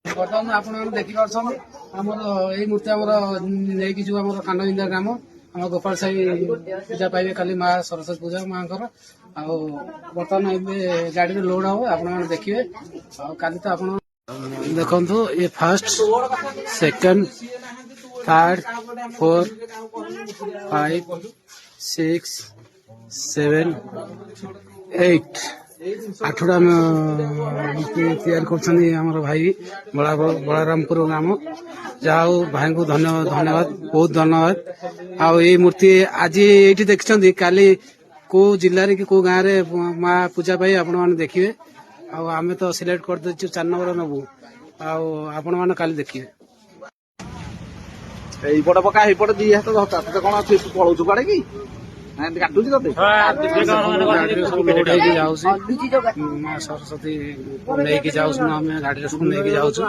ବର୍ତ୍ତମାନ ଆପଣମାନେ ଦେଖିପାରୁଛନ୍ତି ଆମର ଏଇ ମୂର୍ତ୍ତି ଆମର ନେଇକି ଯିବୁ ଆମର କାଣ୍ଡବିନ୍ଧା ଗ୍ରାମ ଆମ ଗୋପାଳ ସାହି ପୂଜା ପାଇବେ କାଲି ମା ସରସ୍ୱତୀ ପୂଜା ମାଙ୍କର। ଆଉ ବର୍ତ୍ତମାନ ଏବେ ଗାଡିରେ ଲୋଡ ହବ ଆପଣମାନେ ଦେଖିବେ। ଆଉ କାଲି ତ ଆପଣ ଦେଖନ୍ତୁ ଏ ଫାର୍ଷ୍ଟ ସେକେଣ୍ଡ ଥାର୍ଡ 4 5 6 7 8 ଆଠଟା ମୂର୍ତ୍ତି ତିଆରି କରୁଛନ୍ତି ଆମର ଭାଇ ବଳରାମପୁର ଗ୍ରାମ। ଯାହା ହଉ ଭାଇଙ୍କୁ ଧନ୍ୟବାଦ ବହୁତ ଧନ୍ୟବାଦ। ଆଉ ଏଇ ମୂର୍ତ୍ତି ଆଜି ଏଇଠି ଦେଖିଛନ୍ତି, କାଲି କୋଉ ଜିଲ୍ଲାରେ କି କୋଉ ଗାଁରେ ମା ପୂଜା ପାଇ ଆପଣମାନେ ଦେଖିବେ। ଆଉ ଆମେ ତ ସିଲେକ୍ଟ କରିଦେଇଛୁ 4 ନମ୍ବର ନେବୁ, ଆଉ ଆପଣମାନେ କାଲି ଦେଖିବେ। এইপଟେ ପକା এইପଟେ ଦି ହାତ ଧର ତତେ କଣ ଅଛି ପଳଉଛୁ କୁଆଡେ କି ଏମିତି କାଟୁଛି ତତେ ଗାଡିରେ ସବୁ ଲୋଡ ହେଇକି ଯାଉଛି ମା ସରସ୍ୱତୀ ନେଇକି ଯାଉଛୁ ଆମେ ଗାଡିରେ ସବୁ ନେଇକି ଯାଉଛୁ।